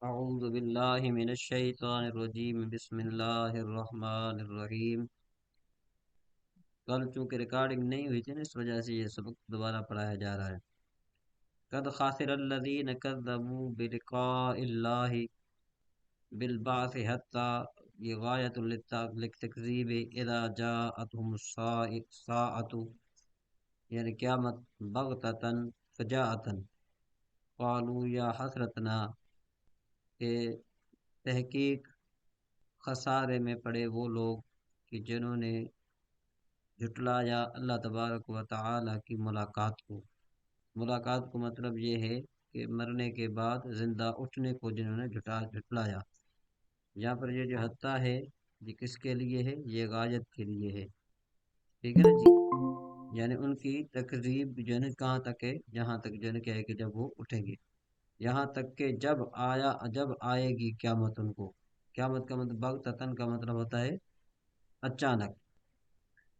اعوذ باللہ من الشیطان الرجیم بسم اللہ الرحمن الرحیم۔ کل چونکہ ریکارڈنگ نہیں ہوئی تھی نا، اس وجہ سے یہ سبق دوبارہ پڑھایا جا رہا ہے۔ قد خاسر الذین کذبوا بلقاء اللہ بالبعث حتی، یہ غایت للتکذیب اذا جاءتهم الساعۃ، یعنی قیامت بغتتاً فجاءتاً، قالوا یا حسرتنا، کہ تحقیق خسارے میں پڑے وہ لوگ کہ جنہوں نے جھٹلایا اللہ تبارک و تعالی کی ملاقات کو۔ ملاقات کو مطلب یہ ہے کہ مرنے کے بعد زندہ اٹھنے کو جنہوں نے جھٹلایا۔ یہاں پر یہ جو حتیٰ ہے یہ کس کے لیے ہے؟ یہ غایت کے لیے ہے، ٹھیک ہے نا جی؟ یعنی ان کی تکذیب جو ہے نا کہاں تک ہے؟ جہاں تک جو ہے نا کیا ہے کہ جب وہ اٹھیں گے، یہاں تک کہ جب آئے گی قیامت ان کو۔ قیامت کا مطلب بغتتاً کا مطلب ہوتا ہے اچانک۔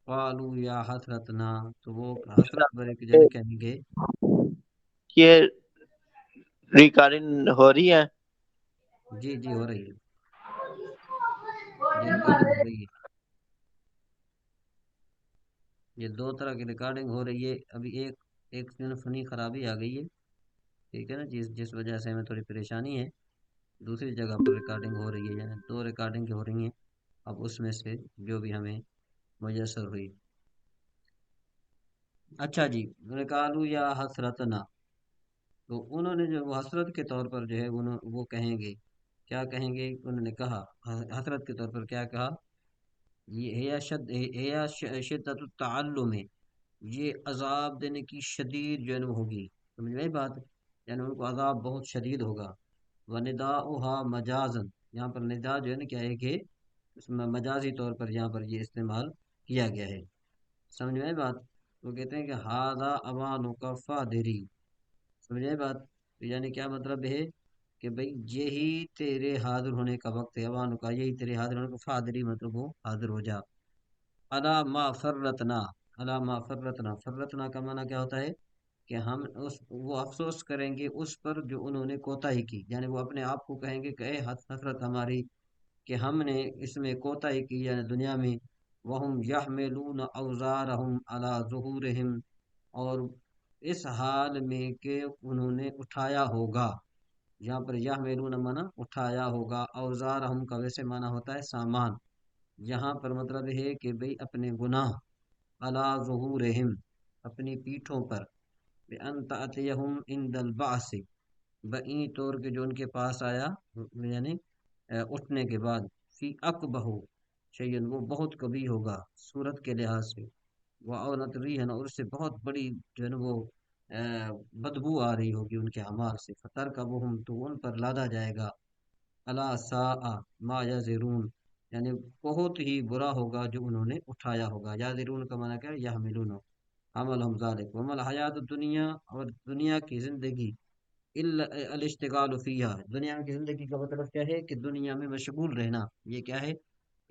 قالوا یا حسرتنا، تو وہ حسرت برے کے جن کہیں گے۔ یہ ریکارڈنگ ہو رہی ہے؟ جی جی ہو رہی ہے، یہ ریکارڈنگ ہو رہی ہے۔ یہ دو طرح کی ریکارڈنگ ہو رہی ہے۔ ابھی ایک فنی خرابی آ گئی ہے، ٹھیک ہے نا، جس وجہ سے ہمیں تھوڑی پریشانی ہے۔ دوسری جگہ پر ریکارڈنگ ہو رہی ہے، یعنی دو ریکارڈنگ ہو رہی ہیں، اب اس میں سے جو بھی ہمیں میسر ہوئی۔ اچھا جی، قالوا یا حسرتنا، تو انہوں نے جو وہ حسرت کے طور پر جو ہے وہ کہیں گے، کیا کہیں گے؟ انہوں نے کہا حسرت کے طور پر کیا کہا؟ یہ شدت التعلم، یہ عذاب دینے کی شدید جو ہے نا وہ ہوگی، سمجھ میں آئی بات؟ یعنی ان کو عذاب بہت شدید ہوگا۔ ونداؤها مجازن، یہاں پر ندا جو ہے نا کیا ہے کہ اس میں مجازی طور پر یہاں پر یہ استعمال کیا گیا ہے، سمجھ میں آئی بات؟ وہ کہتے ہیں کہ ہاذا اوانک فادری، سمجھ آئی بات؟ تو یعنی کیا مطلب ہے کہ بھئی یہی تیرے حاضر ہونے کا وقت ہے، اوانو کا یہی تیرے حاضر ہونے کا، فادری مطلب وہ حاضر ہو جا۔ الا ما فرتنا، الا ما فرتنا، فرتنا کا معنی کیا ہوتا ہے؟ کہ ہم وہ افسوس کریں گے اس پر جو انہوں نے کوتاہی کی، یعنی وہ اپنے آپ کو کہیں گے کہ اے حسرت ہماری کہ ہم نے اس میں کوتاہی کی، یعنی دنیا میں۔ وہم یحملون اوزارہم علی ظہورہم، اور اس حال میں کہ انہوں نے اٹھایا ہوگا، یہاں پر یحملون معنی اٹھایا ہوگا، اوزارہم کا ویسے معنی ہوتا ہے سامان، یہاں پر مطلب ہے کہ بھئی اپنے گناہ، علی ظہورہم اپنی پیٹھوں پر، بِأَن تَأْتِيَهُمْ عِنْدَ الْبَعْثِ، بئیں طور کے جو ان کے پاس آیا، یعنی اٹھنے کے بعد، فی اقبہ شیئن، وہ بہت کبھی ہوگا صورت کے لحاظ سے، وہ اونت ریحن، اور اس سے بہت بڑی جو ہے نا وہ بدبو آ رہی ہوگی ان کے اعمال سے، فترکبہم، تو ان پر لادا جائے گا، الا ساء ما یزرون، یعنی بہت ہی برا ہوگا جو انہوں نے اٹھایا ہوگا۔ یازرون کا معنی کیا ہے؟ یحملون، حملہم ذالک، وما الحیات الدنیا، اور دنیا کی زندگی، الاشتغال فیہا، دنیا کی زندگی کا مطلب کیا ہے؟ کہ دنیا میں مشغول رہنا، یہ کیا ہے؟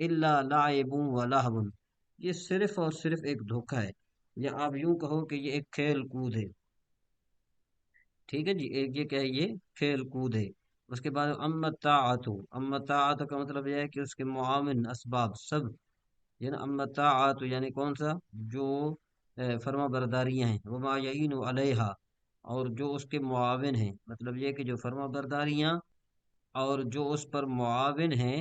الا لعب و لہو، یہ صرف اور صرف ایک دھوکہ ہے، یا آپ یوں کہو کہ یہ ایک کھیل کود ہے، ٹھیک ہے جی، ایک یہ کیا ہے؟ یہ کھیل کود ہے۔ اس کے بعد امتاعت، امتاعت کا مطلب یہ ہے کہ اس کے معاون اسباب سب، یہ نا امتاعت یعنی کون سا؟ جو فرما برداریاں ہیں، وما یعین علیہا، اور جو اس کے معاون ہیں، مطلب یہ کہ جو فرما برداریاں اور جو اس پر معاون ہیں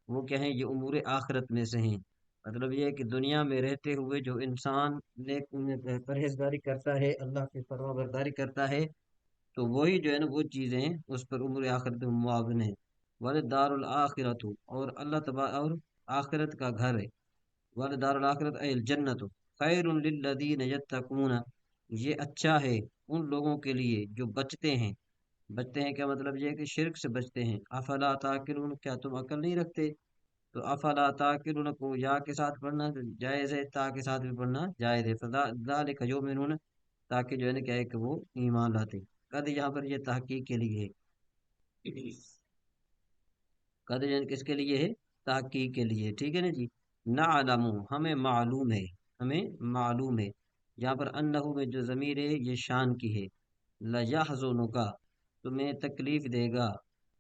وہ کیا ہیں؟ یہ امور آخرت میں سے ہیں۔ مطلب یہ ہے کہ دنیا میں رہتے ہوئے جو انسان نیک پرہیزگاری کرتا ہے، اللہ کی فرما برداری کرتا ہے، تو وہی جو ہے نا وہ چیزیں اس پر امور آخرت میں معاون ہیں۔ وَلِدَارُ الْآخِرَةُ، اور اللہ تبارک اور آخرت کا گھر ہے، وَلِدَارُ الْآخِرَةُ أي الْجَنَّةُ خَيْرٌ لِلَّذِينَ يَتَّقُونَ، یہ اچھا ہے ان لوگوں کے لیے جو بچتے ہیں۔ بچتے ہیں کیا مطلب؟ یہ ہے کہ شرک سے بچتے ہیں۔ افلا تاکلون، کیا تم عقل نہیں رکھتے؟ تو افلا تاکلون کو یا کے ساتھ پڑھنا جائز ہے، تا کے ساتھ بھی پڑھنا جائز ہے، فذلک یؤمنون، تاکہ جو ہے نا کیا ہے کہ وہ ایمان لاتے۔ قد یہاں پر یہ تحقیق کے لیے ہے، قد یعنی کس کے لیے ہے؟ تحقیق کے لیے، ٹھیک ہے نا جی۔ نعلم، ہمیں معلوم ہے، ہمیں معلوم ہے، یہاں پر انہو میں جو ضمیر ہے یہ شان کی ہے، لَيَحْزُنُكَ، تمہیں تکلیف دے گا،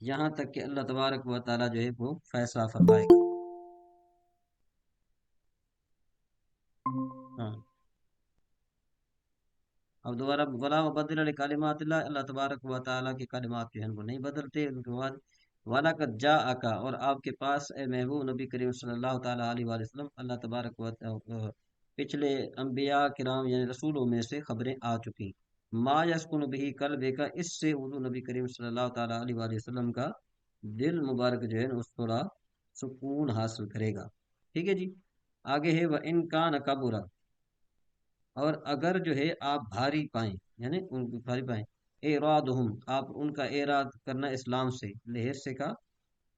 یہاں تک کہ اللہ تبارک و تعالیٰ جو ہے وہ فیصلہ فرمائے گا. ہاں، اب دوبارہ ولا مبدل لکلمات اللہ، اللہ تبارک و تعالیٰ کی کلمات جو ہیں وہ نہیں بدلتے. ان کے بعد وَلَقَدْ جَاءَكَ، اور آپ کے پاس اے محبوب نبی کریم صلی اللہ تعالیٰ علیہ وآلہ وسلم، اللہ تبارک و تعالیٰ پچھلے انبیاء کرام یعنی رسولوں میں سے خبریں آ چکی. ما یسکن بہ قلبک، اس سے اردو نبی کریم صلی اللہ تعالیٰ علیہ وآلہ وسلم کا دل مبارک جو ہے اس تھوڑا سکون حاصل کرے گا. ٹھیک ہے جی. آگے ہے وَإِن كَانَ كَبُرَ، اور اگر جو ہے آپ بھاری پائیں، یعنی ان کو بھاری پائیں، ارادہم، آپ ان کا اراد کرنا اسلام سے، لہر سے کا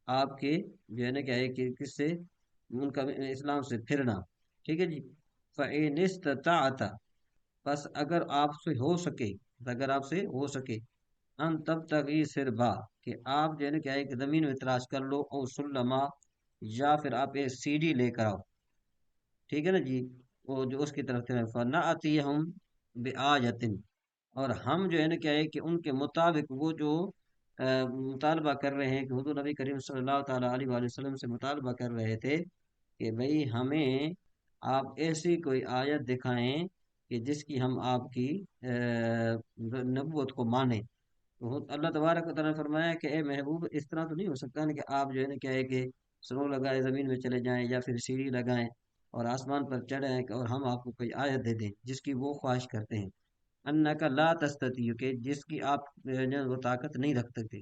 آپ کے جو ہے نا کیا ہے کہ کس سے، ان کا اسلام سے پھرنا. ٹھیک ہے جی. فَإِنِ اسْتَطَعْتَ، بس اگر آپ سے ہو سکے، اگر آپ سے ہو سکے، ان تب تک سربا، کہ آپ جو ہے نا کیا ہے کہ زمین میں تلاش کر لو، او سلما، یا پھر آپ ایک سیڑھی لے کر آؤ. ٹھیک ہے نا جی. وہ جو اس کی طرف سے فنا آتی ہم بآیتن، اور ہم جو ہے نا کیا ہے کہ ان کے مطابق وہ جو مطالبہ کر رہے ہیں، کہ حضور نبی کریم صلی اللہ تعالیٰ علیہ وآلہ وسلم سے مطالبہ کر رہے تھے کہ بھئی ہمیں آپ ایسی کوئی آیت دکھائیں کہ جس کی ہم آپ کی نبوت کو مانیں. تو اللہ تبارک و تعالیٰ نے فرمایا کہ اے محبوب، اس طرح تو نہیں ہو سکتا نا کہ آپ جو ہے نا کیا ہے کہ سنو لگائے زمین میں چلے جائیں، یا پھر سیڑھی لگائیں اور آسمان پر چڑھیں اور ہم آپ کو کوئی آیت دے دیں جس کی وہ خواہش کرتے ہیں. انک لا تستطیع، کہ جس کی آپ وہ طاقت نہیں رکھ سکتے.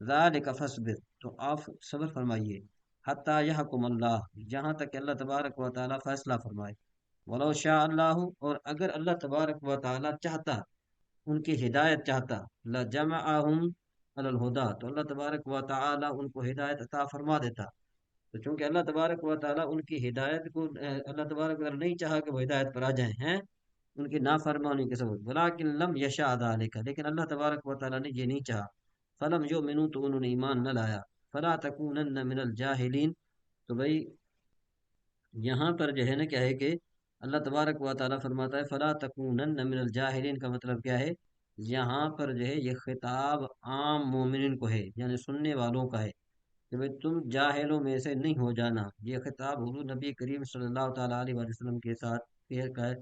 ذالک فاصبر، تو آپ صبر فرمائیے. حتی یحکم اللہ، جہاں تک کہ اللہ تبارک و تعالیٰ فیصلہ فرمائے. ولو شاء اللہ، اور اگر اللہ تبارک و تعالیٰ چاہتا، ان کی ہدایت چاہتا، لجمعہم علی الہدی، تو اللہ تبارک و تعالیٰ ان کو ہدایت عطا فرما دیتا. تو چونکہ اللہ تبارک و تعالیٰ ان کی ہدایت کو اللہ تبارک و تعالیٰ نہیں چاہا کہ وہ ہدایت پر آ جائیں ہیں ان کی نافرمانی کے سبب، ولیکن لم یشاء ذلک، لیکن اللہ تبارک و تعالیٰ نے یہ نہیں چاہا. فلم یؤمنوا، تو انہوں نے ایمان نہ لایا. فلا تکونن من الجاہلین، تو بھائی یہاں پر جو ہے نا کیا ہے کہ اللہ تبارک و تعالیٰ فرماتا ہے فلا تکونن من الجاہلین، کا مطلب کیا ہے؟ یہاں پر جو ہے یہ خطاب عام مومنین کو ہے، یعنی سننے والوں کا ہے، کہ بھئی تم جاہلوں میں سے نہیں ہو جانا. یہ خطاب حضور نبی کریم صلی اللہ تعالیٰ علیہ وآلہ وسلم کے ساتھ پیش کا ہے،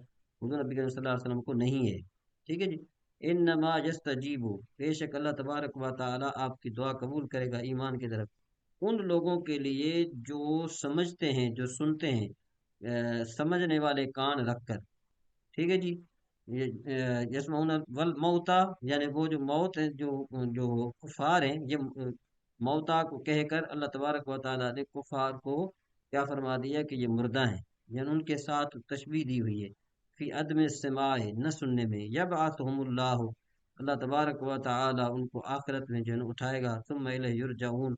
حضور نبی کریم صلی اللہ علیہ وسلم کو نہیں ہے. ٹھیک ہے جی. انما یستجیبو، بے شک اللہ تبارک و تعالیٰ آپ کی دعا قبول کرے گا ایمان کی طرف ان لوگوں کے لیے جو سمجھتے ہیں، جو سنتے ہیں، سمجھنے والے کان رکھ کر. ٹھیک ہے جی. یسمعون والموتا، یعنی وہ جو موت ہے، جو جو کفار ہیں، یہ موتا کو کہہ کر اللہ تبارک و تعالیٰ نے کفار کو کیا فرما دیا کہ یہ مردہ ہیں، یعنی ان کے ساتھ تشبیہ دی ہوئی ہے. فی عدم السماع، نہ سننے میں. یبعثہم اللہ، اللہ تبارک و تعالیٰ ان کو آخرت میں جو ہے نا اٹھائے گا. ثم الیہ یرجعون،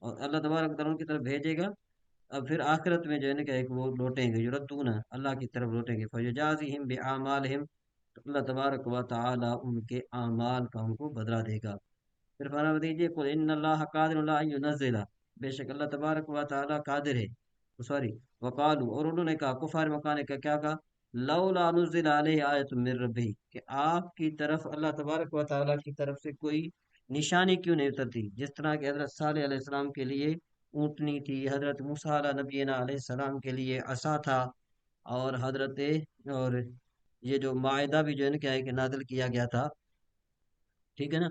اور اللہ تبارک و تعالیٰ ان کی طرف بھیجے گا. اب پھر آخرت میں جو ہے نا کہ ایک وہ لوٹیں گے، یردون، اللہ کی طرف لوٹیں گے. فیجازیہم بِاعمالہم، تو اللہ تبارک و تعالیٰ ان کے اعمال کا ان کو بدلہ دے گا. پھر فرما دیجیے قل ان اللہ قادر لا ينزل، بے شک اللہ تبارک و تعالیٰ قادر ہے. سوری، وقالو، اور انہوں نے کہا، کفار مکان کا کیا کہا، لولا نزل علیہ آیت من ربی، کہ آپ کی طرف اللہ تبارک و تعالیٰ کی طرف سے کوئی نشانی کیوں نہیں اترتی. جس طرح کہ حضرت صالح علیہ السلام کے لیے اونٹنی تھی، حضرت موسیٰ علیہ نبینا علیہ السلام کے لیے عصا تھا، اور اور یہ جو معاہدہ بھی جو ہے نا کیا ہے کہ نازل کیا گیا تھا. ٹھیک ہے نا.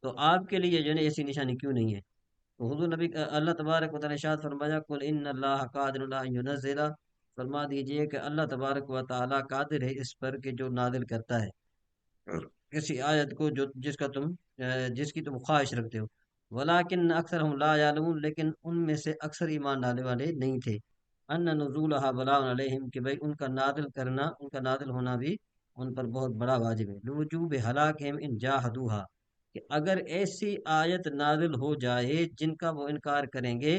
تو آپ کے لیے جو ہے نا ایسی نشانی کیوں نہیں ہے؟ تو حضور نبی اللہ تبارک و تعالیٰ نے ارشاد فرمایا قل ان اللہ قادر لا ينزل، فرما دیجئے کہ اللہ تبارک و تعالیٰ قادر ہے اس پر کہ جو نازل کرتا ہے کسی آیت کو جو جس کی تم خواہش رکھتے ہو. ولیکن اکثر ہم لا یعلمون، لیکن ان میں سے اکثر ایمان ڈالنے والے نہیں تھے. ان نزولها بلاء علیہم، کہ بھئی ان کا نازل کرنا، ان کا نازل ہونا بھی ان پر بہت بڑا واجب ہے. لوجوب ہلاکہم ان جاہدوها، کہ اگر ایسی آیت نازل ہو جائے جن کا وہ انکار کریں گے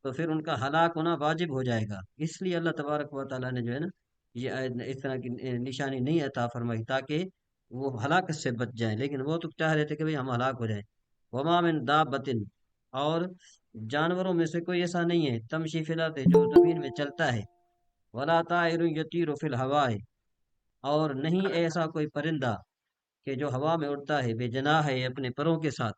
تو پھر ان کا ہلاک ہونا واجب ہو جائے گا. اس لیے اللہ تبارک و تعالیٰ نے جو ہے نا یہ آیت اس طرح کی نشانی نہیں عطا فرمائی تاکہ وہ ہلاکت سے بچ جائیں، لیکن وہ تو چاہ رہے تھے کہ بھئی ہم ہلاک ہو جائیں. وما من دابۃ، اور جانوروں میں سے کوئی ایسا نہیں ہے، تمشی فی الارض، جو زمین میں چلتا ہے، ولا طائر یطیر فی الہواء، اور نہیں ایسا کوئی پرندہ کہ جو ہوا میں اڑتا ہے، بے جناح ہے، اپنے پروں کے ساتھ.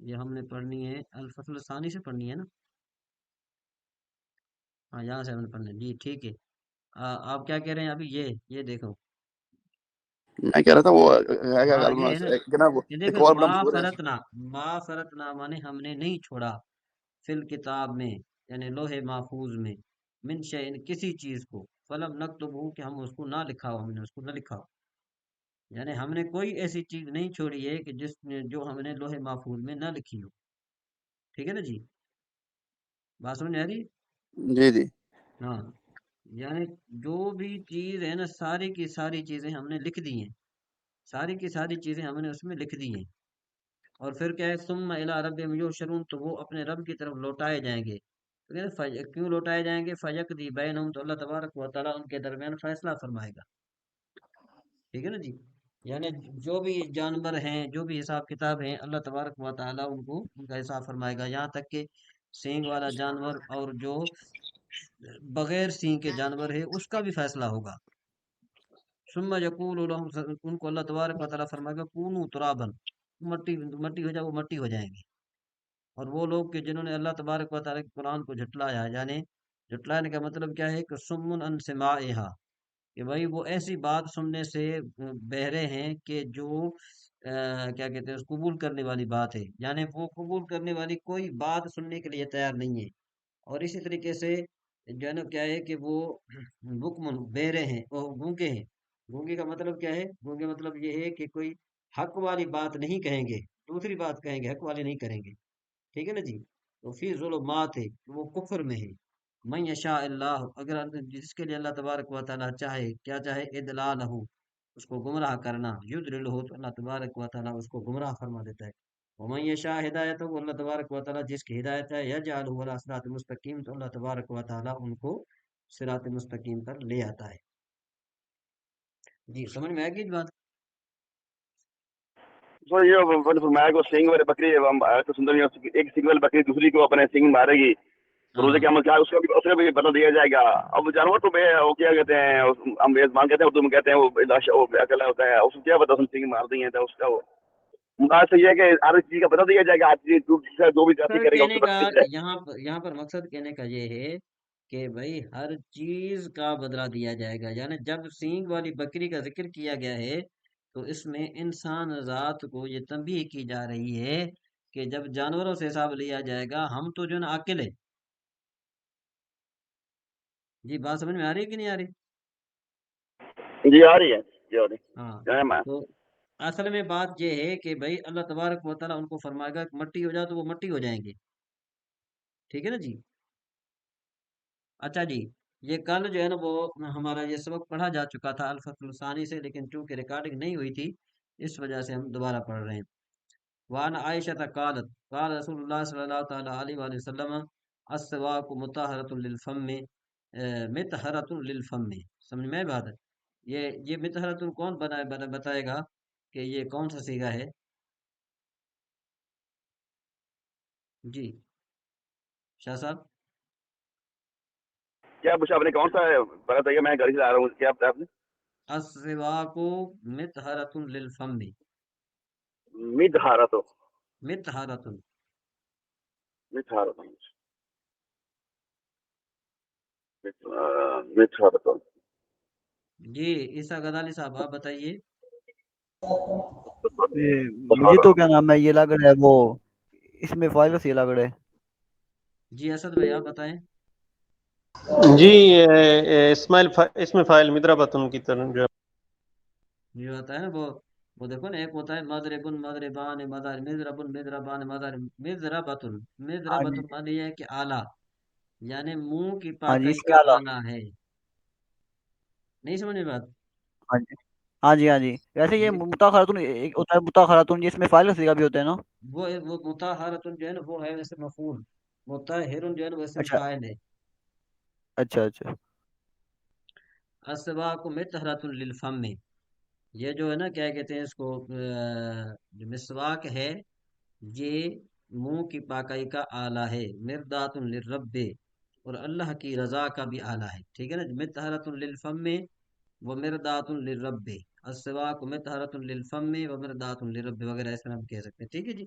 یہ ہم نے پڑھنی ہے الفصل ثانی سے پڑھنی ہے نا؟ ہاں یہاں سے ہم نے پڑھنی ہے جی ٹھیک ہے۔ آپ کیا کہہ رہے ہیں ابھی؟ یہ دیکھو، میں کہہ رہا تھا وہ ہاں یہ ہے نا، یہ ایک دیکھو اور بڑا ما مشہور ہے۔ فرتنا، ما فرتنا مانے ہم نے نہیں چھوڑا، فی الکتاب میں یعنی لوح محفوظ میں، من شیء کسی چیز کو، فلم نکتبہ کہ ہم اس کو نہ لکھا ہو، ہم نے اس کو نہ لکھا ہو، یعنی ہم نے کوئی ایسی چیز نہیں چھوڑی ہے کہ جو ہم نے لوح محفوظ میں نہ لکھی ہو، ٹھیک ہے نا جی؟ بات سمجھ آ رہی ہے؟ جی جی ہاں، یعنی جو بھی چیز ہے نا، ساری کی ساری چیزیں ہم نے لکھ دی ہیں، ساری کی ساری چیزیں ہم نے اس میں لکھ دی ہیں۔ اور پھر کیا ہے، ثم الی ربہم یحشرون، تو وہ اپنے رب کی طرف لوٹائے جائیں گے۔ تو کہتے ہیں کیوں لوٹائے جائیں گے؟ فیقضی بینہم، تو اللہ تبارک و تعالیٰ ان کے درمیان فیصلہ فرمائے گا، ٹھیک ہے نا جی؟ یعنی جو بھی جانور ہیں، جو بھی حساب کتاب ہیں، اللہ تبارک و تعالیٰ ان کا حساب فرمائے گا، یہاں تک کہ سینگ والا جانور اور جو بغیر سینگ کے جانور ہے اس کا بھی فیصلہ ہوگا۔ ثم یقول لهم، ان کو اللہ تبارک و تعالیٰ فرمائے گا کونوا ترابا، مٹی مٹی ہو جائے، وہ مٹی ہو جائیں گے۔ اور وہ لوگ کہ جنہوں نے اللہ تبارک و تعالیٰ کے قرآن کو جھٹلایا، یعنی جھٹلانے کا مطلب کیا ہے کہ سمن ان سماعها، کہ بھائی وہ ایسی بات سننے سے بہرے ہیں کہ جو کیا کہتے ہیں اس قبول کرنے والی بات ہے، یعنی وہ قبول کرنے والی کوئی بات سننے کے لیے تیار نہیں ہے۔ اور اسی طریقے سے جو ہے نا کیا ہے کہ وہ بکمن بہرے ہیں، وہ گونگے ہیں۔ گونگے کا مطلب کیا ہے؟ گونگے مطلب یہ ہے کہ کوئی حق والی بات نہیں کہیں گے، دوسری بات کہیں گے، حق والی نہیں کریں گے، ٹھیک ہے نا جی؟ تو فی ظلمات ہے، وہ کفر میں ہے۔ من یشاء اللہ، اگر جس کے لیے اللہ تبارک و تعالیٰ چاہے، کیا چاہے؟ ادلالہ، اس کو گمراہ کرنا، یضللہ، تو اللہ تبارک و تعالیٰ اس کو گمراہ فرما دیتا ہے۔ ومن یشاء ہدایت، اللہ تبارک و تعالیٰ جس کی ہدایت ہے، یجعلہ علی صراط مستقیم، تو اللہ تبارک و تعالیٰ ان کو صراط مستقیم پر لے آتا ہے۔ جی سمجھ میں آئے گی بات؟ سو یہ فرمایا کہ سینگ والی بکری تو سندر ایک سینگ والی بکری دوسری کو اپنے سینگ مارے گی تو روزے ہاں قیامت کیا ہے، اس کا بھی بدل دیا جائے گا۔ اب جانور تو وہ کیا کہتے ہیں، ہم میزبان کہتے ہیں، اردو میں کہتے ہیں وہ اکلا ہوتا ہے، اس کو کیا پتا سینگ مار دی ہیں تو اس کا وہ مراد سے یہ ہے کہ ہر چیز کا بدل دیا جائے گا، ہر چیز جو بھی جاتی سر کرے گا اس کہنے کو کا، بدل دیا جائے یہاں پر مقصد کہنے کا یہ ہے کہ بھائی ہر چیز کا بدلہ دیا جائے گا، یعنی جب سینگ والی بکری کا ذکر کیا گیا ہے تو اس میں انسان ذات کو یہ تنبیہ کی جا رہی ہے کہ جب جانوروں سے حساب لیا جائے گا، ہم تو جو ہے نا عاقل ہے۔ جی بات سمجھ میں آ رہی ہے کہ نہیں آ رہی؟ گا۔ جی آ رہی ہے، جی آ رہی ہاں، ہے میں تو اصل میں بات یہ ہے کہ بھائی اللہ تبارک و تعالیٰ ان کو فرمائے گا کہ مٹی ہو جائے، تو وہ مٹی ہو جائیں گے، ٹھیک ہے نا جی؟ اچھا جی، یہ کل جو ہے نا وہ ہمارا یہ سبق پڑھا جا چکا تھا الفصل الثانی سے، لیکن چونکہ ریکارڈنگ نہیں ہوئی تھی اس وجہ سے ہم دوبارہ پڑھ رہے ہیں۔ وان عائشہ قالت قال رسول اللہ صلی اللہ تعالی علیہ وآلہ وسلم السواک مطہرۃ للفم، مطہرۃ للفم، سمجھ میں بات ہے؟ یہ مطہرۃ کون بتائے گا کہ یہ کون سا صیغہ ہے؟ جی شاہ صاحب، کیا پوچھا آپ نے، کون سا ہے بتائیے، میں گاڑی سے آ رہا ہوں، کیا بتایا آپ نے؟ السواک مطہرۃ للفم، مد ہارا تو مطہرۃ، مد ہارا تو مد ہارا تو جی عیسیٰ غزالی صاحب آپ بتائیے۔ مجھے تو کیا نام ہے یہ لگ رہا ہے وہ اس میں فائل سے لگ رہا ہے۔ جی اسد بھائی آپ بتائیں۔ جی اسماعیل اس میں فائل مدرا بتن کی طرح جو یہ ہوتا ہے نا وہ دیکھو نا، ایک ہوتا ہے مضربن مضربان مضارب، مضربن مضربان مضارب، مضربتن، ہاں جی، مضربتن معنی یہ ہے کہ آلہ، یعنی منہ کی ہاں جی، پاکائی اس میں کا آلہ، آلہ ہے، نہیں سمجھ میں بات؟ ہاں جی، ہاں جی، ہاں جی، ویسے یہ جی متاخراتن ایک ہوتا ہے، متاخراتن جس میں فائل کا بھی ہوتا ہے نا؟ وہ مطہرتن جو ہے نا وہ ہے ویسے مفعول، مطہرن جو ہے نا ویسے اچھا فاعل ہے۔ اچھا اچھا، السواک مطہرۃ للفم، یہ جو ہے نا کیا کہتے ہیں اس کو، جو مسواک ہے یہ منہ کی پاکائی کا آلہ ہے، مردات للرب، اور اللہ کی رضا کا بھی آلہ ہے، ٹھیک ہے نا؟ مطہرۃ للفم و مردات للرب، السواک مطہرۃ للفم و مردات للرب وغیرہ اس طرح ہم کہہ سکتے ہیں، ٹھیک ہے جی؟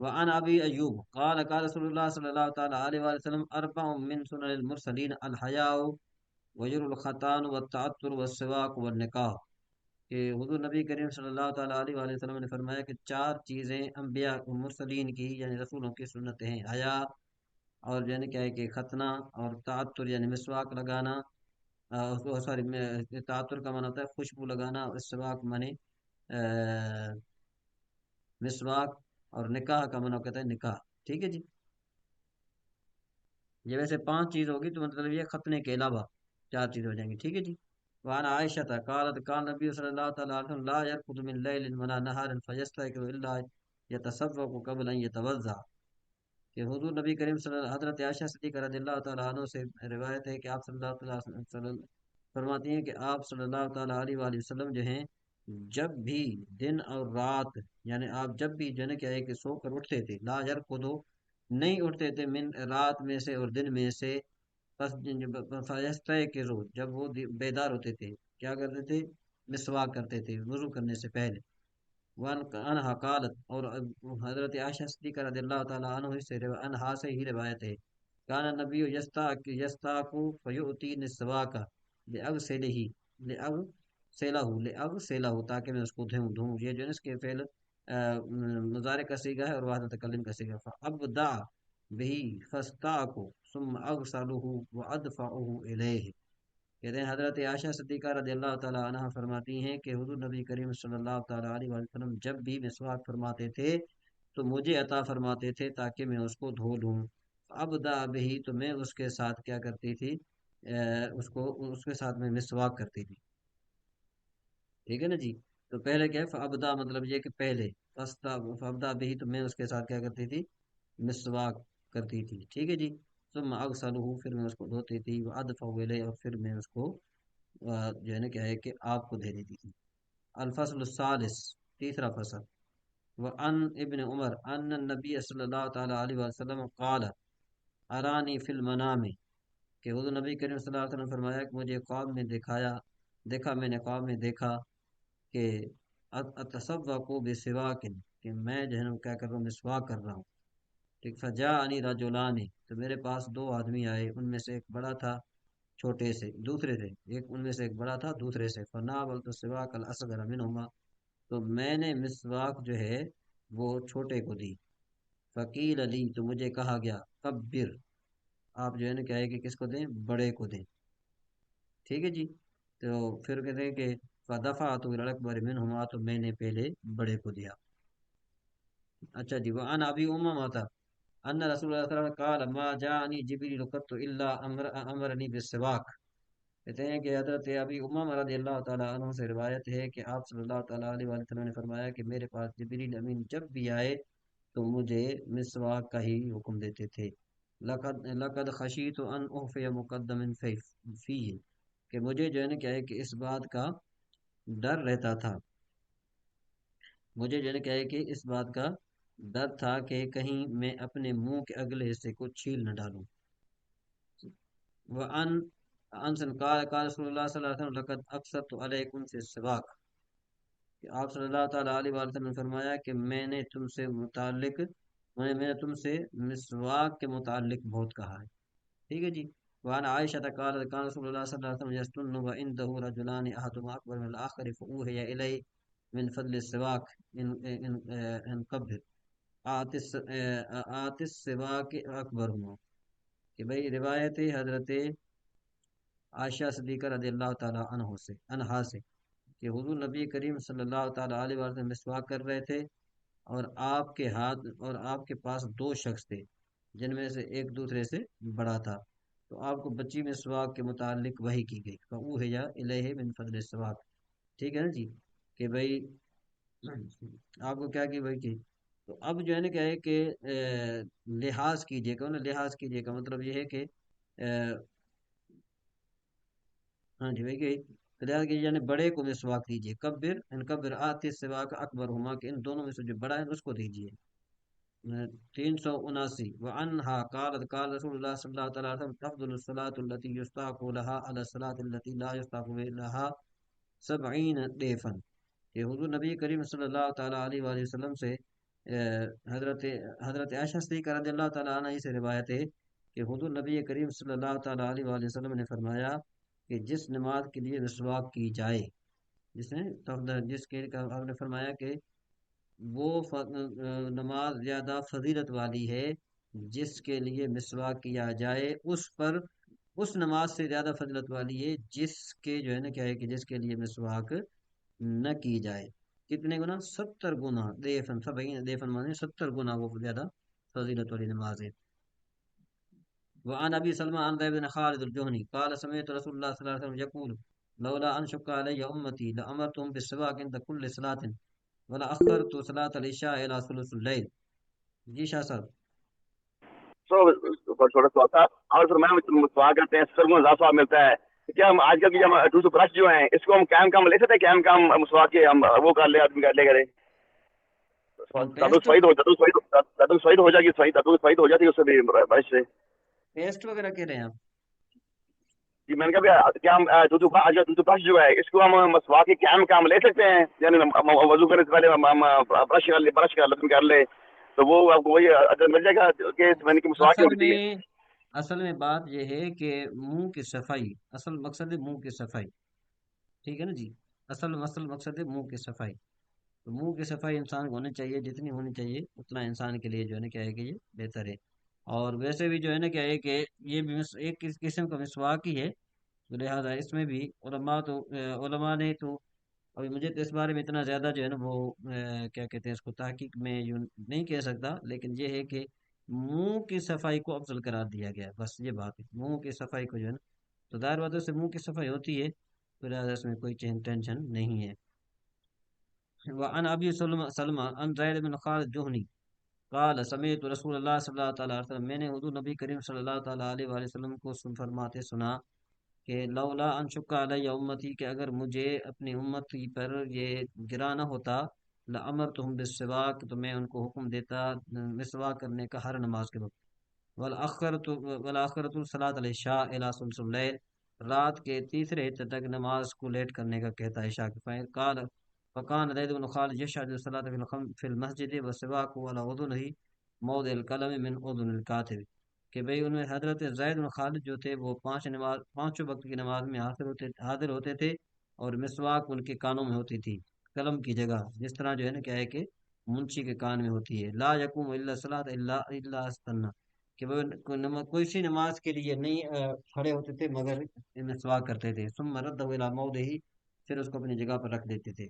وعن ابي ايوب قال قال رسول الله صلى الله تعالى عليه وسلم اربع من سنن المرسلين الحياء وجر الختان والتعطر والسواك والنکاح، کہ حضور نبی کریم صلی اللہ تعالیٰ علیہ وآلہ وسلم نے فرمایا کہ چار چیزیں انبیاء مرسلین کی یعنی رسولوں کی سنت ہیں: حیا، اور یعنی کیا ہے کہ ختنہ، اور تعطر یعنی مسواک لگانا، سوری تعطر کا معنی ہوتا ہے خوشبو لگانا، اور سواک معنی مسواک، اور نکاح کا معنی کہتا ہے نکاح۔ ٹھیک ہے جی، یہ ویسے 5 چیز ہوگی تو مطلب یہ ختنے کے علاوہ 4 چیز ہو جائیں گی۔ ٹھیک ہے جی۔ وعن عائشة قالت كان النبي صلى الله تعالى عليه وسلم لا يرقد من ليل ولا نهار فيستيقظ الا يتصفق قبل ان يتوضا، کہ حضور نبی کریم صلی اللہ حضرت عائشہ صدیقہ رضی اللہ تعالیٰ عنہ سے روایت ہے کہ آپ صلی اللہ تعالیٰ وسلم فرماتی ہیں کہ آپ صلی اللہ تعالیٰ علیہ وآلہ وسلم جو ہیں جب بھی دن اور رات، یعنی آپ جب بھی جو ہے نا کیا ہے کہ سو کر اٹھتے تھے، لا یرقدو نہیں اٹھتے تھے، من رات میں سے اور دن میں سے، پس فیستیقظوا جب وہ بیدار ہوتے تھے کیا کرتے تھے؟ مسواک کرتے تھے وضو کرنے سے پہلے۔ وان انہا قالت، اور حضرت عائشہ صدیقہ رضی اللہ تعالیٰ عنہ سے انہا سے ہی روایت ہے، کان النبی یستاکو فیؤتین السواک لأغسلہ تاکہ میں اس کو دھوں۔ یہ جو ہے اس کے فعل مضارع کا صیغہ ہے اور واحد متکلم کا صیغہ۔ فابدع بہی فاستاکو ثم اغسلہ وادفعہ الیہ، کہتے ہیں حضرت عائشہ صدیقہ رضی اللہ تعالیٰ عنہ فرماتی ہیں کہ حضور نبی کریم صلی اللہ تعالیٰ علیہ وسلم جب بھی مسواک فرماتے تھے تو مجھے عطا فرماتے تھے تاکہ میں اس کو دھو لوں۔ ابدا بہی، تو میں اس کے ساتھ کیا کرتی تھی؟ اس کے ساتھ میں مسواک کرتی تھی۔ ٹھیک ہے نا جی، تو پہلے کیا ہے؟ فابدا مطلب یہ کہ پہلے، فابدا بہی تو میں اس کے ساتھ کیا کرتی تھی؟ مسواک کرتی تھی۔ ٹھیک ہے جی، ثم اغسلہ پھر میں اس کو دھوتی تھی، وادفع الیہ اور پھر میں اس کو جو ہے نا کیا ہے کہ آپ کو دے دیتی تھی۔ الفصل الثالث، تیسرا فصل۔ وعن ابن عمر ان النبی صلی اللہ تعالی علیہ وسلم قال ارانی فی المنام، کہ حضور نبی کریم صلی اللہ علیہ وسلم فرمایا کہ مجھے خواب میں دیکھا میں نے خواب میں دیکھا کہ اتصوق بسواک، کہ میں جو ہے نا کیا کر رہا ہوں؟ مسواک کر رہا ہوں۔ ٹھیک، فجاءنی رجلان، تو میرے پاس 2 آدمی آئے، ان میں سے ایک بڑا تھا چھوٹے سے، دوسرے سے ایک ان میں سے ایک بڑا تھا دوسرے سے، فناولت السواک الاصغر منہما، تو میں نے مسواک جو ہے وہ چھوٹے کو دی۔ فقیل علی، تو مجھے کہا گیا کبر، آپ جو ہے نا کیا ہے کہ کس کو دیں؟ بڑے کو دیں۔ ٹھیک ہے جی، تو پھر کہتے ہیں کہ فدفعت الاکبر منہما، تو میں نے پہلے بڑے کو دیا۔ اچھا جی، وعن ابی امامہ ان رسول اللہ صلی اللہ علیہ وسلم قال ما جاءنی جبریل قط الا امرنی بالسواک، کہتے ہیں کہ حضرت ابی امامہ رضی اللہ تعالیٰ عنہ سے روایت ہے کہ آپ صلی اللہ تعالیٰ علیہ وسلم نے فرمایا کہ میرے پاس جبریل امین جب بھی آئے تو مجھے مسواک کا ہی حکم دیتے تھے۔ لقد خشیت ان اخفی مقدم فی، کہ مجھے جو ہے نا کیا ہے کہ اس بات کا ڈر رہتا تھا، مجھے جو ہے نا کیا ہے کہ اس بات کا ڈر تھا کہ کہیں میں اپنے منہ کے اگلے حصے کو چھیل نہ ڈالوں۔ وعن انسن قال رسول اللہ صلی اللہ علیہ وسلم لقد اکثرت علیکم فی السواک، کہ آپ صلی اللہ تعالیٰ علیہ وسلم نے فرمایا کہ میں نے تم سے مسواک کے متعلق بہت کہا ہے۔ ٹھیک ہے جی، وعن عائشہ قالت کان رسول اللہ صلی اللہ علیہ وسلم یستن وعنده رجلان احدهما اکبر من الاخر فاوحی الیہ من فضل السواک ان قبل آت السواک اکبرہما، کہ بھئی روایت حضرت عائشہ صدیقہ رضی اللہ تعالیٰ عنہا سے کہ حضور نبی کریم صلی اللہ تعالیٰ علیہ وسلم مسواک کر رہے تھے، اور آپ کے ہاتھ اور آپ کے پاس 2 شخص تھے جن میں سے ایک دوسرے سے بڑا تھا، تو آپ کو بچی مسواک کے متعلق وحی کی گئی، فَأُوحِیَ إِلَیْهِ مِن فَضْلِ السِّوَاک۔ ٹھیک ہے نا جی، کہ بھئی آپ کو کیا کی وحی کی، تو اب جو ہے نا کیا ہے کہ لحاظ کیجئے گا نا، لحاظ کیجئے گا مطلب یہ ہے کہ ہاں جی بھائی کہ لحاظ کیجئے یعنی بڑے کو مسواک دیجئے، کبر ان کبر آتی السواک اکبر ہما، کہ ان دونوں میں سے جو بڑا ہے اس کو دیجئے۔ 379 وعنہا قالت قال رسول اللہ صلی اللہ تعالی وسلم تفضل الصلاة التي يستاق لها على الصلاة التي لا يستاق لها 70 ضعفا، کہ حضور نبی کریم صلی اللہ تعالیٰ علیہ وآلہ وسلم سے حضرت حضرت عائشہ صدیقہ رضی اللہ تعالیٰ عنہ سے روایت ہے کہ حضور نبی کریم صلی اللہ تعالیٰ علیہ وآلہ وسلم نے فرمایا کہ جس نماز کے لیے مسواک کی جائے، جس کے آپ نے فرمایا کہ وہ نماز زیادہ فضیلت والی ہے جس کے لیے مسواک کیا جائے، اس نماز سے زیادہ فضیلت والی ہے جس کے جو ہے نا کیا ہے کہ جس کے لیے مسواک نہ کی جائے۔ کتنے گنا؟ 70 گنا، دیفن سبعین دیفن مانے 70 گنا وہ زیادہ فضیلت والی نماز ہے۔ وعن ابي سلمى عن زيد بن خالد الجهني قال سمعت رسول الله صلى الله عليه وسلم يقول لولا ان شق علي امتي لامرتهم بالسواك عند كل صلاه ولا اخرت صلاه العشاء الى ثلث الليل۔ جی شاہ صاحب۔ چھوٹا سوال تھا، اور سر میں مسواک کرتے ہیں، سر میں زیادہ ثواب ملتا ہے، کیا ہم آج کل کی ہم ٹوتھ برش جو ہیں اس کو ہم قائم کام لے سکتے ہیں؟ قائم کام مسواک کے ہم وہ کر لے، آدمی کر لے کرے پیسٹ سعید ہو جائے گی، سعید ہو جاتی ہے اس سے بھی برش سے۔ پیسٹ وغیرہ کہہ رہے ہیں آپ؟ جی میں نے کہا کیا ہم ٹوتھ برش جو ہے اس کو ہم مسواک کے قائم کام لے سکتے ہیں؟ یعنی وضو کرنے سے پہلے ہم برش کر لے تو وہ آپ کو وہی اجر مل جائے گا کہ میں نے مسواک کی ہوتی ہے؟ اصل میں بات یہ ہے کہ منہ کی صفائی، اصل مقصد ہے منہ کی صفائی، ٹھیک ہے نا جی؟ اصل مقصد ہے منہ کی صفائی، تو منہ کی صفائی انسان کو ہونی چاہیے، جتنی ہونی چاہیے اتنا انسان کے لیے جو ہے نا کیا ہے کہ یہ بہتر ہے۔ اور ویسے بھی جو ہے نا کیا ہے کہ یہ بھی ایک قسم کا مسواک ہی ہے، تو لہٰذا اس میں بھی علماء نے تو، ابھی مجھے تو اس بارے میں اتنا زیادہ جو ہے نا وہ کیا کہتے ہیں اس کو تحقیق میں یوں نہیں کہہ سکتا، لیکن یہ ہے کہ منہ کی صفائی کو افضل قرار دیا گیا ہے، بس یہ بات ہے، منہ کی صفائی کو جو ہے نا، تو ظاہر باتوں سے منہ کی صفائی ہوتی ہے، تو لہٰذا اس میں کوئی ٹینشن نہیں ہے۔ وعن ابي سلمہ عن زید بن خالد جوہنی قال سمعت رسول اللہ صلی اللہ تعالیٰ علیہ وسلم، میں نے حضور نبی کریم صلی اللہ تعالیٰ علیہ وآلہ وسلم کو فرماتے سنا کہ لولا ان شق علی امتی، کہ اگر مجھے اپنی امتی پر یہ گرانا ہوتا، لامرتہم بالسواک، تو میں ان کو حکم دیتا مسواک کرنے کا ہر نماز کے وقت، والآخرۃ الصلاۃ العشاء الی ثلث اللیل، رات کے تیسرے حصے تک نماز کو لیٹ کرنے کا کہتا ہے عشاء کے۔ قال فکان زید بن خالد یشهد الصلاۃ فی المسجد والسواک علی اذنہ موضع القلم من اذن الکاتب، کہ بھئی ان میں حضرت زید بن خالد جو تھے وہ پانچوں وقت کی نماز میں حاضر ہوتے تھے، اور مسواک ان کے کانوں میں ہوتی تھی قلم کی جگہ، جس طرح جو ہے نا کیا ہے کہ منشی کے کان میں ہوتی ہے۔ لا یقوم الا الصلاۃ الا استنى، کہ وہ کوئی سی نماز کے لیے نہیں کھڑے ہوتے تھے مگر مسواک کرتے تھے، ثم رد الى موضعه، پھر اس کو اپنی جگہ پر رکھ دیتے تھے،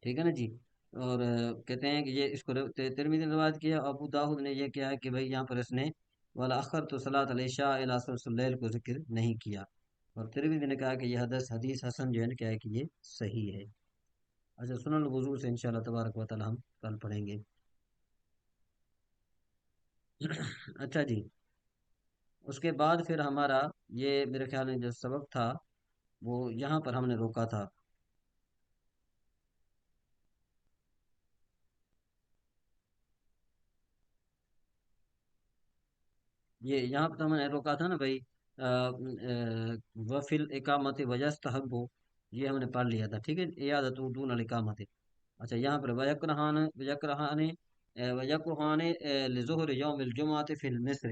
ٹھیک ہے نا جی؟ اور کہتے ہیں کہ یہ اس کو ترمذی نے روایت کیا، ابو داؤد نے یہ کیا ہے کہ بھئی یہاں پر اس نے وَلَأَخَّرْتُ صَلَاةَ الْعِشَاءِ إِلَىٰ ثُلُثِ اللَّيْلِ کو ذکر نہیں کیا، اور ترمذی نے کہا کہ یہ حدیث حسن جو ہے نا کیا ہے کہ یہ صحیح ہے۔ اچھا، سنن الوضو سے انشاءاللہ تبارک و تعالی ہم کل پڑھیں گے۔ اچھا جی، اس کے بعد پھر ہمارا یہ میرے خیال میں جو سبق تھا وہ یہاں پر ہم نے روکا تھا، یہ یہاں پر ہم نے روکا تھا نا بھائی، وفل اقامت وجستحب، یہ ہم نے پڑھ لیا تھا، ٹھیک ہے، عیادت دون الاقامت۔ اچھا، یہاں پر ویکرہان لظہر یوم الجمعہ فی المصر،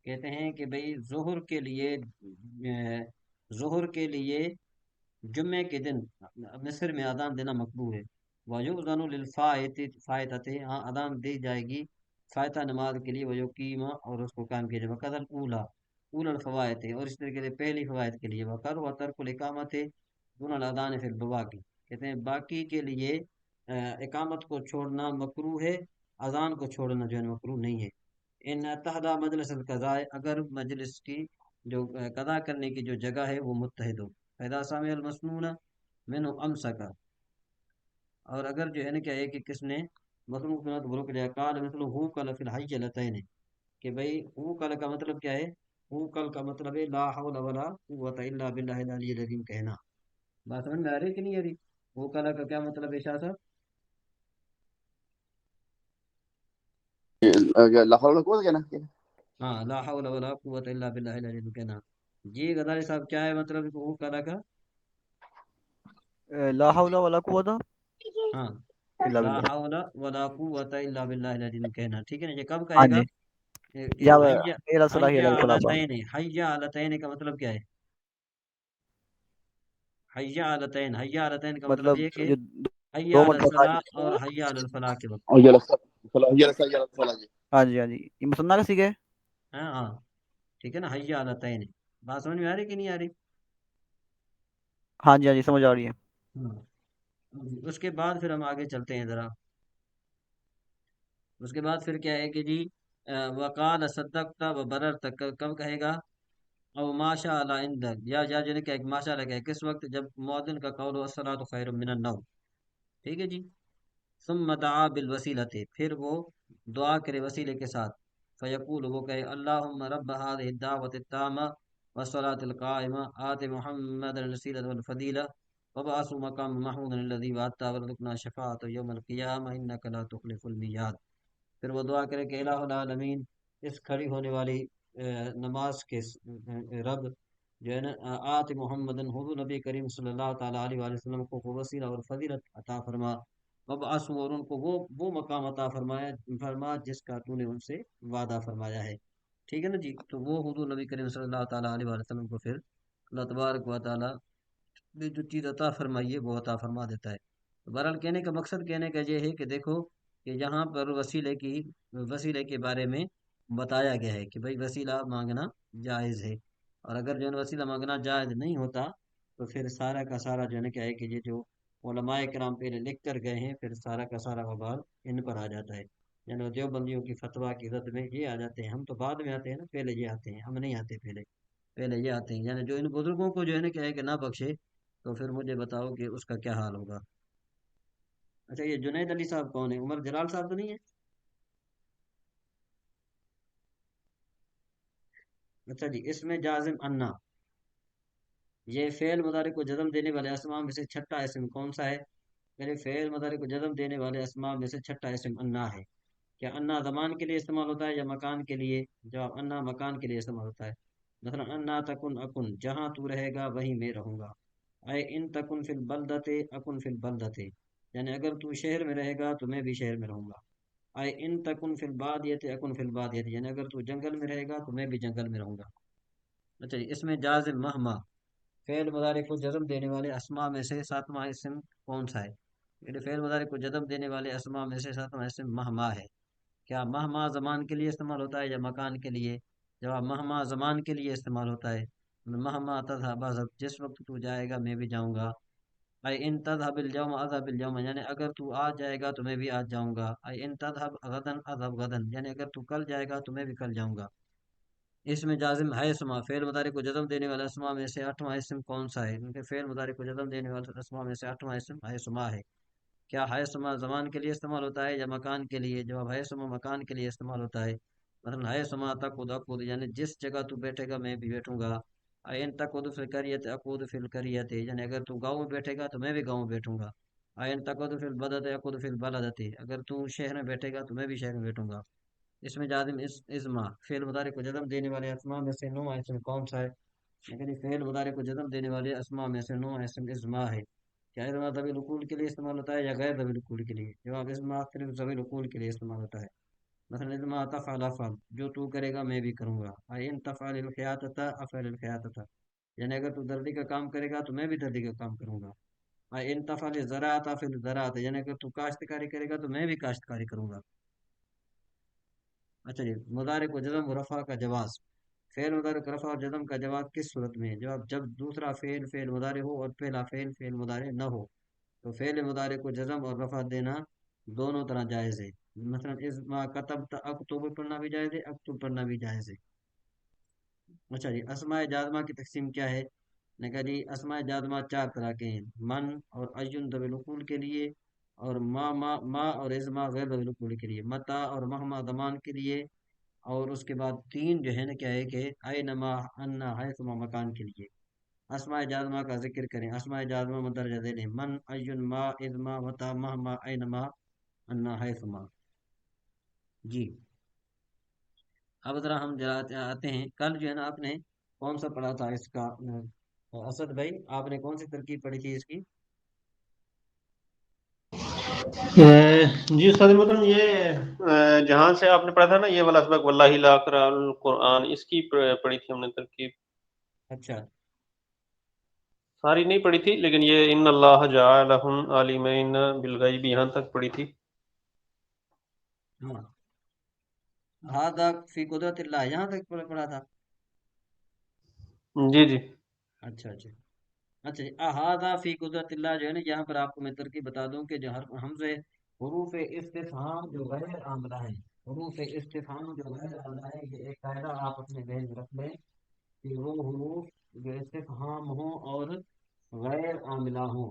کہتے ہیں کہ بھئی ظہر کے لیے جمعے کے دن مصر میں اذان دینا مقبول ہے۔ وَيُؤْذَنُ لِلْفَائِتَةِ، ہاں اذان دی جائے گی فائتہ نماز کے لیے، وَيُقِيمَ، اور اس کو قائم کیا جائے، وَقَدَ الْأُولَى الْفَوَائِتِ، اور اس طریقے سے پہلی فوائد کے لیے، وَتَرْكُ الْإِقَامَةِ دُونَ الْأَذَانِ فِي الْبَوَاقِ، کہتے ہیں باقی کے لیے اقامت کو چھوڑنا مکروہ ہے، اذان کو چھوڑنا جو ہے مکروہ نہیں ہے۔ ان اتحدہ مجلس القضاء، اگر مجلس کی جو قضا کرنے کی جو جگہ ہے وہ متحد ہو، فیدا سامع المسنون منو امسکا، اور اگر جو ہے نا کیا ہے کہ کس نے مسنون سنا تو روک لیا، قال مثل ہو کل فی الحجلتین، کہ بھئی ہو کل کا مطلب کیا ہے؟ ہو کل کا مطلب ہے لا حول ولا قوت الا باللہ العلی العظیم کہنا، بات سمجھ میں آ رہی کہ نہیں آ رہی؟ ہو کل کا کیا مطلب ہے شاہ صاحب؟ لاہور کو کہنا، ہاں، لا حول ولا قوت الا باللہ العلی العظیم کہنا۔ جی غزالی صاحب، کیا ہے مطلب ہو کل کا؟ لا حول ولا قوت ہاں، الا لا باللہ. حول ولا قوت الا باللہ العلی کہنا، ٹھیک ہے نا؟ یہ کب ہاں کہے گا؟ جی. کہ یا حیا، الا صلاح حیا الا علی الفلاح. تین، حیا علی تین کا مطلب کیا ہے؟ حیا علی تین، حیا علی تین کا مطلب مطلب یہ کہ جو حیا دو علی مرتبہ. الصلاح اور حیا علی الفلاح کے وقت. اور یہ رسا یہ رسا یہ رسا جی. ہاں جی ہاں جی. یہ مسنہ کا سیکھے. ہاں ہاں، ٹھیک ہے نا؟ حیا علی تین، بات سمجھ میں آ رہی کہ نہیں آ رہی؟ ہاں جی ہاں جی سمجھ آ رہی ہے. ہاں، اس کے بعد پھر ہم آگے چلتے ہیں ذرا. اس کے بعد پھر کیا ہے کہ جی وقال صدقتا و بررت، کب کہے گا؟ او ماشاء اللہ عندک، یا جو نے کہا کہ ماشاء اللہ کہے کس وقت؟ جب مؤذن کا قول الصلاۃ خیر من النوم، ٹھیک ہے جی. ثم دعا بالوسیلۃ، پھر وہ دعا کرے وسیلے کے ساتھ. فیقول، وہ کہے اللہم رب هذه الدعوۃ التامہ والصلاۃ القائمہ آت محمد الوسیلۃ والفضیلہ وبعثه مقام محمود الذی وعدتہ وارزقنا شفاعۃ یوم القیامہ انک لا تخلف المیعاد. پھر وہ دعا کرے کہ الہ العالمین، اس کھڑی ہونے والی نماز کے رب جو ہے نا، آت محمد، حضور نبی کریم صلی اللہ تعالیٰ علیہ وآلہ وسلم کو وسیلہ اور فضیلت عطا فرما. وبعث، اور ان کو وہ مقام عطا فرما جس کا تو نے ان سے وعدہ فرمایا ہے. ٹھیک ہے نا جی؟ تو وہ حضور نبی کریم صلی اللہ تعالیٰ علیہ وآلہ وسلم کو پھر اللہ تبارک و تعالیٰ نے جو چیز عطا فرمائی ہے وہ عطا فرما دیتا ہے. بہرحال کہنے کا مقصد کہنے کا یہ ہے کہ دیکھو کہ یہاں پر وسیلے کے بارے میں بتایا گیا ہے کہ بھائی وسیلہ مانگنا جائز ہے. اور اگر جو ہے وسیلہ مانگنا جائز نہیں ہوتا تو پھر سارا کا سارا جو ہے نا کیا ہے کہ یہ جو علماء کرام پہلے لکھ کر گئے ہیں پھر سارا کا سارا وبال ان پر آ جاتا ہے. یعنی دیوبندیوں کی فتویٰ کی رد میں یہ آ جاتے ہیں. ہم تو بعد میں آتے ہیں نا، پہلے یہ آتے ہیں، ہم نہیں آتے پہلے یہ آتے ہیں. یعنی جو ان بزرگوں کو جو ہے نا کیا ہے کہ نہ بخشے تو پھر مجھے بتاؤ کہ اس کا کیا حال ہوگا. اچھا، یہ جنید علی صاحب کون ہے؟ عمر جلال صاحب تو نہیں ہے؟ اچھا جی، اس میں جازم انا، یہ فعل مضارع کو جزم دینے والے اسماء میں سے چھٹا اسم کون سا ہے؟ یعنی فعل مضارع کو جزم دینے والے اسماء میں سے چھٹا اسم انا ہے. کیا انا زمان کے لیے استعمال ہوتا ہے یا مکان کے لیے؟ جواب انا مکان کے لیے استعمال ہوتا ہے. مثلا انا تکن اکن، جہاں تو رہے گا وہیں میں رہوں گا. اے ان تکن فی البلدۃ اکن فی البلدۃ، یعنی اگر تو شہر میں رہے گا تو میں بھی شہر میں رہوں گا. اے ان تکن فی البادیۃ اکن فی البادیۃ، یعنی اگر تو جنگل میں رہے گا تو میں بھی جنگل میں رہوں گا. اچھا جی، اس میں جازم مہما، فعل مضارع کو جزم دینے والے اسماء میں سے ساتواں اسم کون سا ہے؟ یعنی فعل مضارع کو جزم دینے والے اسماء میں سے ساتواں اسم مہما ہے. کیا مہما زمان کے لیے استعمال ہوتا ہے یا مکان کے لیے؟ جواب مہما زمان کے لیے استعمال ہوتا ہے. مہما تذهب اذهب، جس وقت تو جائے گا میں بھی جاؤں گا. اے ان تذهب اليوم اذهب اليوم، یعنی اگر تو آج جائے گا تو میں بھی آج جاؤں گا. اے ان تذهب غدا اذهب غدا، یعنی اگر تو کل جائے گا تو میں بھی کل جاؤں گا. اس میں جازم ہے اسما، فعل مضارع کو جزم دینے والا اسما میں سے آٹھواں اسم کون سا ہے؟ کیونکہ فعل مضارع کو جزم دینے والا اسما میں سے آٹھواں اسم ہے اسما ہے. کیا ہے اسما زمان کے لیے استعمال ہوتا ہے یا مکان کے لیے؟ جواب ہے اسما مکان کے لیے استعمال ہوتا ہے. مثلا ہے اسما تقود اقود، یعنی جس جگہ تو بیٹھے گا میں بھی بیٹھوں گا. این تقود فی القریۃ اقود فی القریۃ، یعنی اگر تو گاؤں میں بیٹھے گا تو میں بھی گاؤں میں بیٹھوں گا. این تقود فی البلدۃ اقود فی البلدۃ، اگر تو شہر میں بیٹھے گا تو میں بھی شہر میں بیٹھوں گا. اس میں جازم ازما، فعل مضارع کو جزم دینے والے اسماء میں سے نواں اسم کون سا ہے؟ لیکن فعل مضارع کو جزم دینے والے اسماء میں سے نواں اسم ازما ہے. کیا ازما ذوی العقول کے لیے استعمال ہوتا ہے یا غیر ذوی العقول کے لیے؟ جواب ازما صرف ذوی العقول کے لیے استعمال ہوتا ہے. مثلا ازما تفعل افعل، جو تو کرے گا میں بھی کروں گا. ان تفعل الخیاطۃ افعل الخیاطۃ، یعنی اگر تو دردی کا کام کرے گا تو میں بھی دردی کا کام کروں گا. ان تفعل الزراعۃ افعل الزراعۃ، یعنی اگر تو کاشتکاری کرے گا تو میں بھی کاشتکاری کروں گا. اچھا جی، مضارع کو جزم و رفع کا جواز، فعل مضارع کو رفع اور جزم کا جواز کس صورت میں ہے؟ جواب جب دوسرا فعل مضارع ہو اور پہلا فعل مضارع نہ ہو تو فعل مضارع کو جزم اور رفع دینا دونوں طرح جائز ہے. مثلا اسما کتبت اکتب پڑھنا بھی جائز ہے، اکتب پڑھنا بھی جائز ہے. اچھا جی، اسماء جازمہ کی تقسیم کیا ہے؟ نے کہا جی اسماء جازمہ چار طرح کے ہیں، من اور ایون ذوی العقول کے لیے، اور ما اور ازما غیر ذوی العقول کے لیے، متا اور مہما زمان کے لیے، اور اس کے بعد تین جو ہے نا کیا ہے کہ اینما انا حیثما مکان کے لیے. اسماء جازمہ کا ذکر کریں. اسماء جازمہ مندرجہ ذیل ہیں: من، ایون، ما، ازما، متا، مہما، اینما، انا حیثما. جی، اب ذرا ہم آتے ہیں. کل جو ہے نا آپ نے کون سا پڑھا تھا اس کا؟ اسد بھائی آپ نے کون سی ترکیب پڑھی تھی اس کی؟ جی استاد محترم، یہ جہاں سے آپ نے پڑھا تھا نا یہ والا سبق واللہ لا اقرأ القرآن، اس کی پڑھی تھی ہم نے ترکیب، اچھا ساری نہیں پڑھی تھی لیکن یہ ان اللہ جعلہم عالمین بالغیب یہاں تک پڑھی تھی۔ ہاں، ہاذا فی قدرت اللہ یہاں تک پڑھا تھا۔ جی جی اچھا اچھا اچھا جی، احاطہ فی قدرت اللہ جو ہے نا، یہاں پر آپ کو میں ترکیب بتا دوں کہ جو حمزے حروف استفہام جو غیر عاملہ ہیں، حروف استفہام جو غیر عاملہ ہے، یہ ایک قاعدہ آپ اپنے ذہن میں رکھ لیں کہ وہ حروف جو استفہام ہوں اور غیر عاملہ ہوں،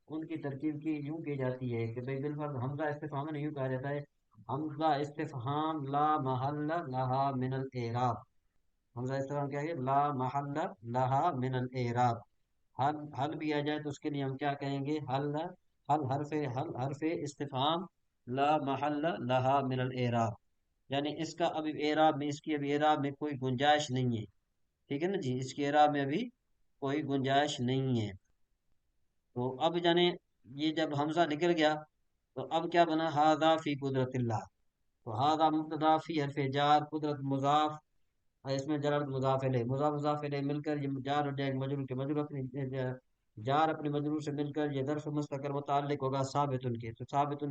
ان کی ترکیب کی یوں کی جاتی ہے کہ بھائی بالفرض حمزہ استفہام نہیں، یوں کہا جاتا ہے حمزہ استفہام لا محل لہا من الاعراب۔ حمزہ استفہام کیا ہے؟ لا محل لہا من الاعراب۔ حل بھی آ جائے تو اس کے لیے ہم کیا کہیں گے؟ حل حرف استفہام لا محل لہا من الاعراب، یعنی اس کا ابھی اعراب میں، اس کی ابھی اعراب میں کوئی گنجائش نہیں ہے، ٹھیک ہے نا جی، اس کی اعراب میں ابھی کوئی گنجائش نہیں ہے۔ تو اب جانے یہ جب حمزہ نکل گیا تو اب کیا بنا؟ ہاذا فی قدرت اللہ، تو ہاذا مبتدا، فی حرف جار، قدرت مضاف، اور اس میں جرارت مضاف الیہ، مضاف الیہ مل کر یہ جار ہو جائے گا مجرور کے مجرور اپنی جار اپنے مجرور سے مل کر یہ ظرف مستقر متعلق ہوگا ثابت کے، تو ثابت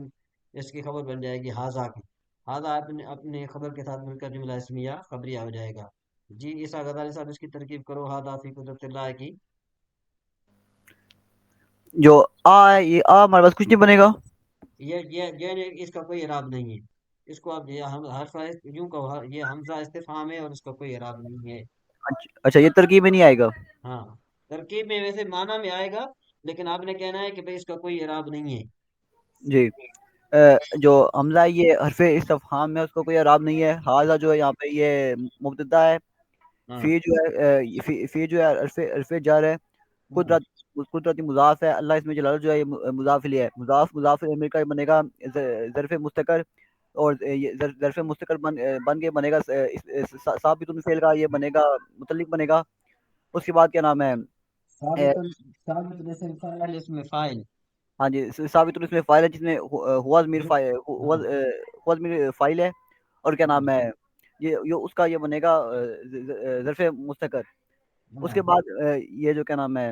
اس کی خبر بن جائے گی ہاذا کی، ہاذا اپنے خبر کے ساتھ مل کر جملہ اسمیہ خبریہ ہو جائے گا۔ جی عیسیٰ غزالی صاحب اس کی ترکیب کرو ہاذا فی قدرت اللہ کی۔ جو ہے یہ ہمارے پاس کچھ نہیں بنے گا۔ یہ اس کا کوئی اعراب نہیں ہے، اس کو آپ حرف یوں کہو، یہ حمزہ استفہام ہے اور اس کا کوئی اعراب نہیں ہے۔ اچھا یہ ترکیب میں نہیں آئے گا۔ ہاں، ترکیب میں ویسے معنی میں آئے گا، لیکن آپ نے کہنا ہے کہ بھئی اس کا کوئی اعراب نہیں ہے۔ جی جو حمزہ ہے یہ حرف استفہام میں، اس کو کوئی اعراب نہیں ہے۔ حاذا جو ہے یہاں پہ یہ مبتدا ہے، ہاں فی جو ہے فی جو ہے حرف جار ہے، ہاں قدرتی مضاف ہے، اللہ اس میں جلال جو ہے یہ مضاف الیہ ہے، مضاف الیہ مل کر بنے گا ظرف مستقر، اور یہ ظرف مستقر بن کے بنے گا ثابت فعل کا، یہ بنے گا متعلق بنے گا۔ اس کے بعد کیا نام ہے؟ ثابت اسم فاعل، اسم فاعل۔ ہاں جی، ثابت اس میں فائل ہے جس میں ہوا ضمیر فائل ہے، اور کیا نام ہے یہ اس کا یہ بنے گا ظرف مستقر۔ اس کے بعد یہ جو کیا نام ہے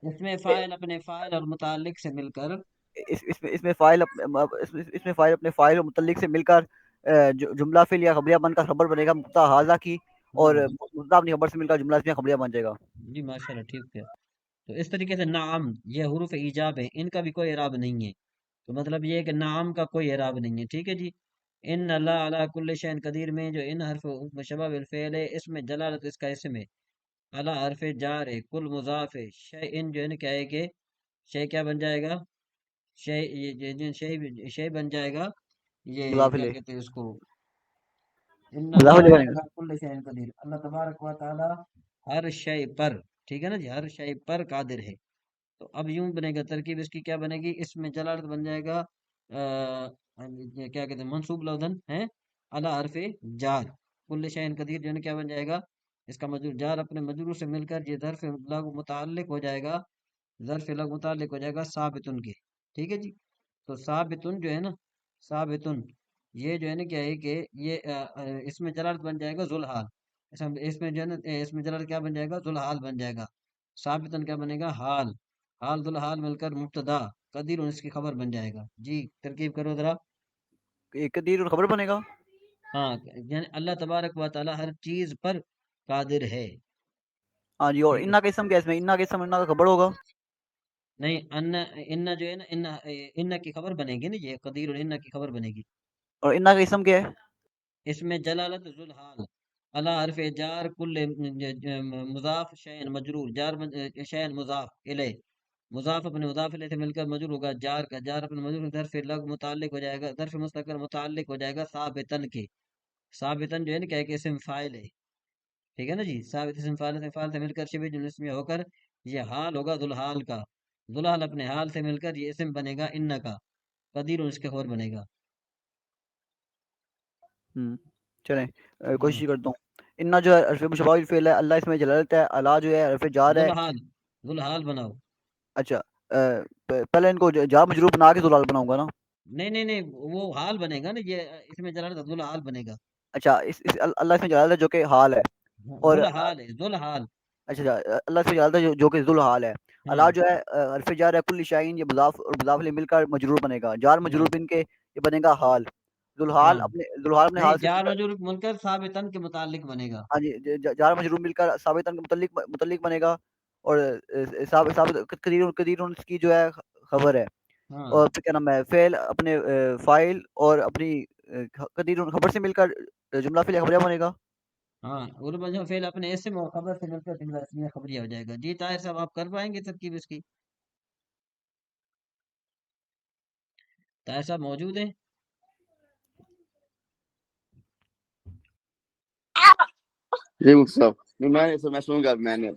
اسم فاعل اپنے فاعل اور متعلق سے مل کر، اس میں فائل اپنے فائل اور متعلق سے مل کر جملہ فعل یا خبریہ بن کر خبر بنے گا مبتدا حاذا کی، اور مبتدا اپنی خبر سے مل کر جملہ اسمیہ خبریہ بن جائے گا۔ جی ماشاءاللہ ٹھیک ہے۔ تو اس طریقے سے نعم، یہ حروف ایجاب ہے، ان کا بھی کوئی اعراب نہیں ہے، تو مطلب یہ ہے کہ نعم کا کوئی اعراب نہیں ہے، ٹھیک ہے جی۔ ان اللہ علی کل شیء قدیر میں جو ان حرف مشبہ بالفعل ہے، اس میں جلالت اس کا اسم ہے، علی حرف جار ہے، کل مضاف ہے، شیء جو ہے نا کیا ہے کہ شیء کیا بن جائے گا؟ شیء بن جائے گا، یہ مضاف کیا الیہ کہتے ہیں اس کو، ان مضاف اللہ الیہ بنے گا۔ علی کل شیء قدیر، اللہ تبارک و تعالی ہر شے پر، ٹھیک ہے نا جی، ہر شے پر قادر ہے۔ تو اب یوں بنے گا ترکیب اس کی، کیا بنے گی؟ اس میں جلالت بن جائے گا کیا کہتے ہیں منصوب لفظاً ہے علی حرف جار، کل شیء قدیر جو ہے نا کیا بن جائے گا؟ اس کا مجرور، جار اپنے مجرور سے مل کر یہ ظرف لغو متعلق ہو جائے گا، ظرف لغو متعلق ہو جائے گا ثابتن کے، ٹھیک ہے جی۔ تو ثابتن جو ہے نا، ثابتن یہ جو ہے نا کیا ہے کہ یہ اس میں جلالت بن جائے گا ذوالحال، اس میں جو ہے نا اس میں جلالت کیا بن جائے گا؟ ذوالحال بن جائے گا، ثابتن کیا بنے گا؟ حال، حال ذوالحال مل کر مبتدا، قدیر اس کی خبر بن جائے گا۔ جی ترکیب کرو ذرا۔ یہ قدیر اور خبر بنے گا۔ ہاں، یعنی اللہ تبارک و تعالی ہر چیز پر قادر ہے، ہاں جی، اور ٹھیک ہے۔ انا کا اسم کیا ہے؟ اس میں انا کا اسم انا کا خبر ہوگا۔ نہیں، ان جو ہے نا ان کی خبر بنے گی نا، یہ قدیر اور ان کی خبر بنے گی۔ اور انا کا اسم کیا ہے؟ اس میں جلالت ذوالحال، اللہ حرف جار، کل مضاف شیء مجرور، جار شیء مضاف الیہ، مضاف اپنے مضاف الیہ سے مل کر مجرور ہوگا، جار کا جار اپنے مجرور ظرف لغو متعلق ہو جائے گا، ظرف مستقر متعلق ہو جائے گا ثابتن کے، ثابتن جو ہے نا کیا ہے کہ اسم فاعل ہے، ٹھیک ہے نا جی، ثابت اسم فاعل سے مل کر شبہ جملہ اسمیہ ہو کر یہ حال ہوگا ذوالحال کا، ذوالحال اپنے حال سے مل کر یہ اسم بنے گا ان کا، قدیر اس کے خبر بنے گا۔ چلیں کوشش کرتا ہوں۔ انا جو ہے حرف مشبہ بالفعل ہے، اللہ اس میں جلالت ہے، الا جو ہے حرف جار ہے۔ ذوالحال، ذوالحال بناؤ۔ اچھا پہلے ان کو جار مجرور بنا کے ذوالحال بناؤں گا نا۔ نہیں وہ حال بنے گا نا، یہ اس میں جلالت ذل حال بنے گا. اچھا اس اللہ اس میں جلالت ہے جو کہ حال ہے، اور ذل حال ہے، ذل حال. اچھا اللہ اس میں جلالت ہے جو کہ ذل حال ہے. ہاں اللہ جو ہے حرف جار ہے کل شائن، یہ مضاف اور مضاف الیہ مل کر مجرور بنے گا، جار مجرور ہاں بن کے یہ بنے گا حال. ہاں ذل حال اپنے نہیں، حال سے جار مجرور منکر ثابتن کے متعلق بنے گا. ہاں جی جار مجرور مل کر ثابتن کے متعلق بنے گا، اور ثابت قدیر اس کی جو ہے خبر ہے. ہاں اور پھر کیا نام ہے فعل اپنے فائل اور اپنی قدیر خبر سے مل کر جملہ فعل خبریہ بنے گا. ہاں، اور جو فعل اپنے اسم اور خبر سے مل کر جملہ اسمیہ خبریہ ہو جائے گا. جی طاہر صاحب، آپ کر پائیں گے ترکیب اس کی؟ طاہر صاحب موجود ہیں؟ جی مفتی صاحب، میں سنوں گا. میں نے